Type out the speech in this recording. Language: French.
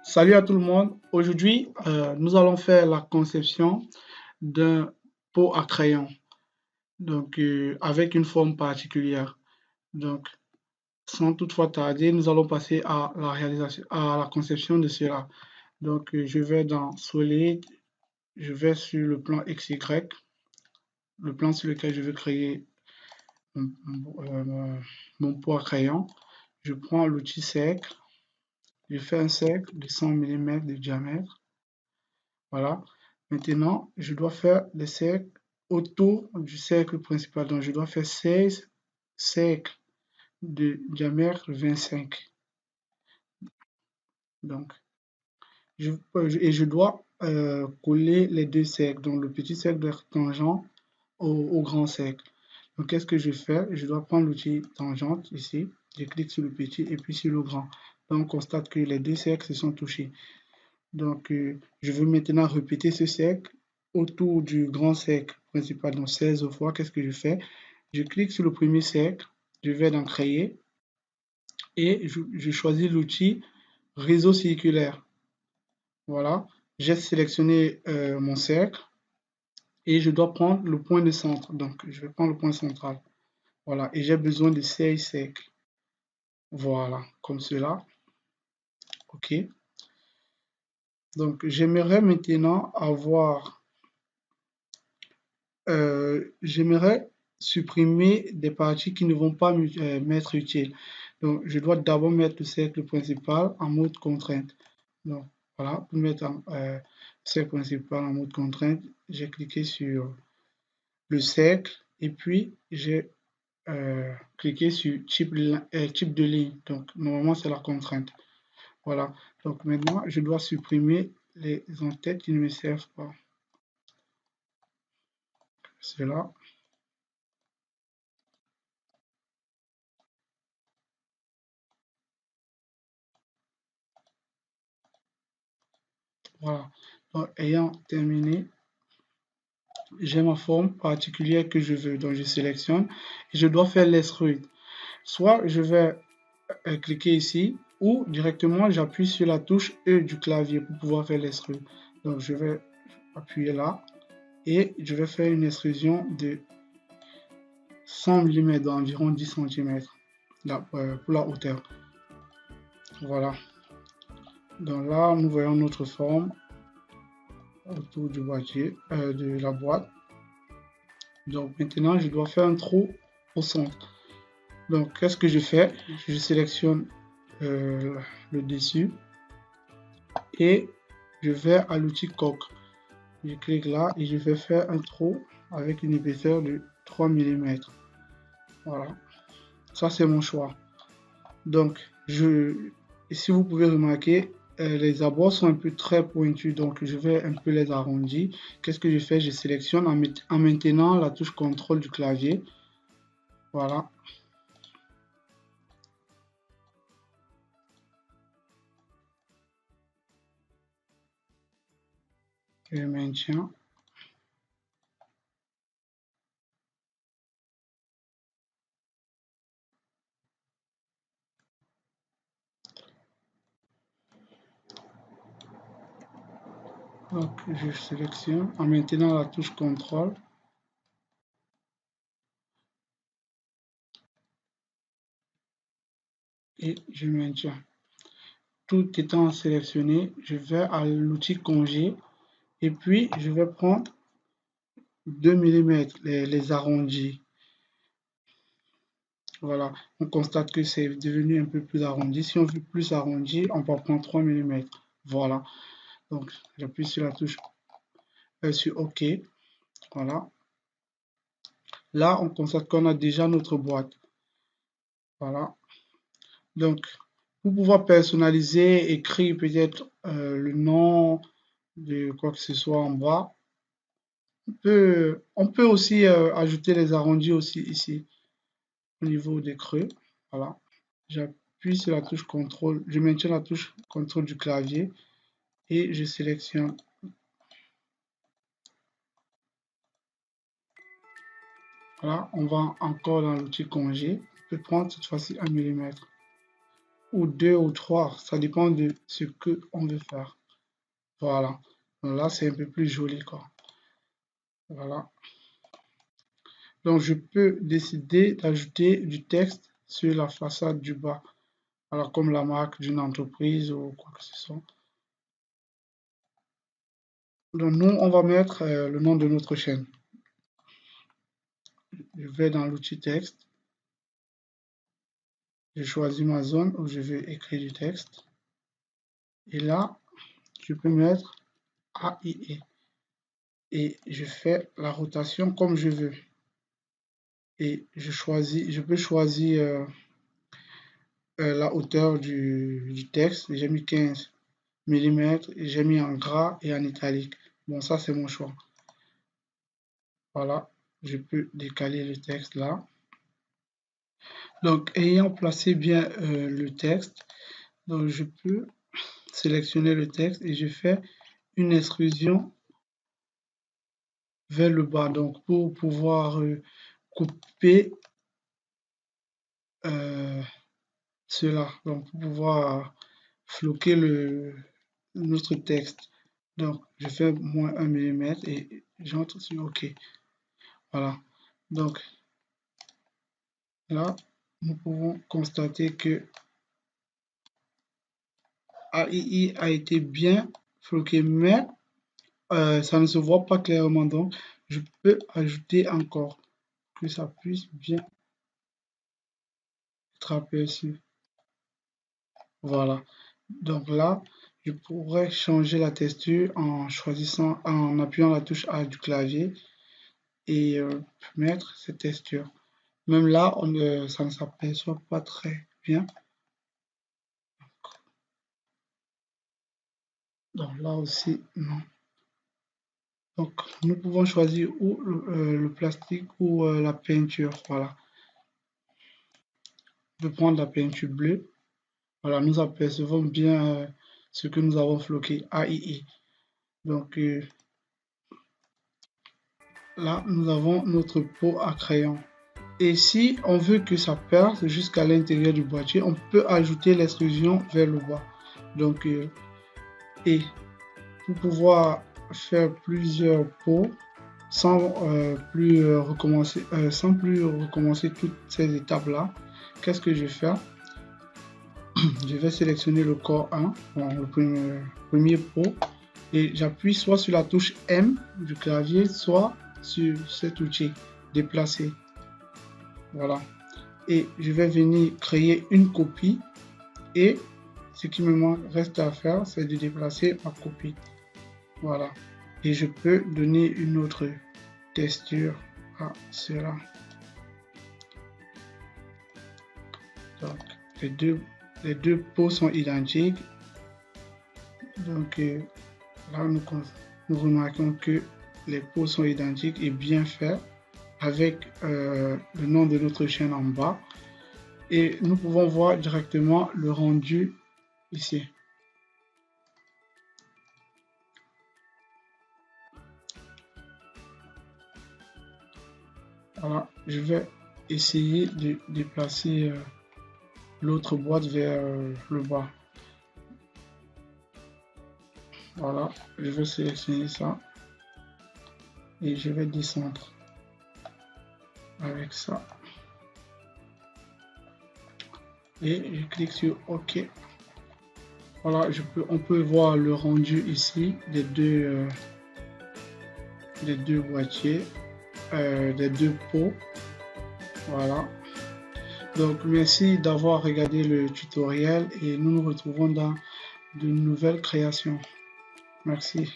Salut à tout le monde. Aujourd'hui, nous allons faire la conception d'un pot à crayon, avec une forme particulière. Donc, sans toutefois tarder, nous allons passer à la réalisation, à la conception de cela. Je vais dans Solid, je vais sur le plan XY, le plan sur lequel je veux créer mon pot à crayon. Je prends l'outil cercle, je fais un cercle de 100 mm de diamètre. Voilà. Maintenant, je dois faire des cercles autour du cercle principal. Donc, je dois faire 16 cercles de diamètre 25. Donc, je dois coller les deux cercles. Donc, le petit cercle doit être tangent au grand cercle. Donc, qu'est-ce que je fais? Je dois prendre l'outil tangente ici. Je clique sur le petit et puis sur le grand. Donc, on constate que les deux cercles se sont touchés. Je veux maintenant répéter ce cercle autour du grand cercle principal, donc 16 fois. Qu'est-ce que je fais? Je clique sur le premier cercle, je vais dans Créer et je choisis l'outil Réseau circulaire. Voilà, j'ai sélectionné mon cercle et je dois prendre le point de centre. Donc, je vais prendre le point central. Voilà, et j'ai besoin de 16 cercles. Voilà, comme cela. OK. Donc, j'aimerais maintenant j'aimerais supprimer des parties qui ne vont pas m'être utiles. Donc, je dois d'abord mettre le cercle principal en mode contrainte. Donc, voilà, pour mettre le cercle principal en mode contrainte, j'ai cliqué sur le cercle et puis j'ai cliqué sur type de ligne. Donc, normalement, c'est la contrainte. Voilà. Donc, maintenant, je dois supprimer les entêtes qui ne me servent pas. Cela. Voilà. Donc, ayant terminé, j'ai ma forme particulière que je veux. Donc, je sélectionne et je dois faire l'extrude. Soit je vais cliquer ici ou directement j'appuie sur la touche E du clavier pour pouvoir faire l'extrude. Donc, je vais appuyer là et je vais faire une extrusion de 100 mm d'environ 10 cm pour la hauteur. Voilà. Donc là, nous voyons notre forme autour du boîtier, de la boîte. Donc maintenant, je dois faire un trou au centre. Donc, qu'est-ce que je fais? Je sélectionne le dessus et je vais à l'outil coque. Je clique là et je vais faire un trou avec une épaisseur de 3 mm. Voilà, ça c'est mon choix. Donc, si vous pouvez remarquer, les abords sont un peu très pointus, donc je vais un peu les arrondir. Qu'est-ce que je fais? Je sélectionne en maintenant la touche contrôle du clavier. Voilà. Je maintiens. Donc, je sélectionne en maintenant la touche contrôle. Et je maintiens. Tout étant sélectionné, je vais à l'outil congé et puis je vais prendre 2 mm, les arrondis. Voilà, on constate que c'est devenu un peu plus arrondi. Si on veut plus arrondi, on va prendre 3 mm. Voilà, donc j'appuie sur la touche sur OK. Voilà, là on constate qu'on a déjà notre boîte. Voilà, donc pour pouvoir personnaliser, écrire peut-être le nom de quoi que ce soit en bas, on peut aussi ajouter les arrondis aussi ici au niveau des creux. Voilà, j'appuie sur la touche contrôle, je maintiens la touche contrôle du clavier et je sélectionne. Voilà, on va encore dans l'outil congé. On peut prendre cette fois-ci 1 mm. ou 2 ou 3, ça dépend de ce que on veut faire. Voilà. Donc là, c'est un peu plus joli, quoi. Voilà. Donc, je peux décider d'ajouter du texte sur la façade du bas. Alors, comme la marque d'une entreprise ou quoi que ce soit. Donc, nous, on va mettre le nom de notre chaîne. Je vais dans l'outil texte. Je choisis ma zone où je vais écrire du texte. Et là, je peux mettre AIE. Et je fais la rotation comme je veux. Et je peux choisir la hauteur du texte. J'ai mis 15 mm. J'ai mis en gras et en italique. Bon, ça, c'est mon choix. Voilà, je peux décaler le texte là. Donc, ayant placé bien le texte, donc je peux sélectionner le texte et je fais une extrusion vers le bas. Donc, pour pouvoir couper cela, donc pour pouvoir floquer notre texte. Donc, je fais moins 1 mm et j'entre sur OK. Voilà. Donc, là, nous pouvons constater que AII a été bien floqué, mais ça ne se voit pas clairement. Donc, je peux ajouter encore que ça puisse bien être aperçu. Voilà. Donc là, je pourrais changer la texture en appuyant la touche A du clavier et mettre cette texture. Même là, ça ne s'aperçoit pas très bien. Donc là aussi, non. Donc nous pouvons choisir ou le plastique ou la peinture. Voilà. Je vais prendre la peinture bleue. Voilà, nous apercevons bien ce que nous avons floqué, AII. Donc là, nous avons notre pot à crayon. Et si on veut que ça perce jusqu'à l'intérieur du boîtier, on peut ajouter l'extrusion vers le bas. Donc, et pour pouvoir faire plusieurs pots sans plus recommencer toutes ces étapes-là, qu'est-ce que je vais faire? Je vais sélectionner le corps 1, le premier pot, et j'appuie soit sur la touche M du clavier, soit sur cet outil, déplacer. Voilà. Et je vais venir créer une copie et ce qui me reste à faire, c'est de déplacer ma copie. Voilà. Et je peux donner une autre texture à cela. Donc, les deux pots sont identiques. Donc, là, nous remarquons que les pots sont identiques et bien faits avec le nom de notre chaîne en bas. Et nous pouvons voir directement le rendu ici. Voilà, je vais essayer de déplacer l'autre boîte vers le bas. Voilà, je vais sélectionner ça et je vais descendre avec ça. Et je clique sur OK. Voilà, on peut voir le rendu ici des deux boîtiers, des deux pots. Voilà. Donc merci d'avoir regardé le tutoriel et nous nous retrouvons dans de nouvelles créations. Merci.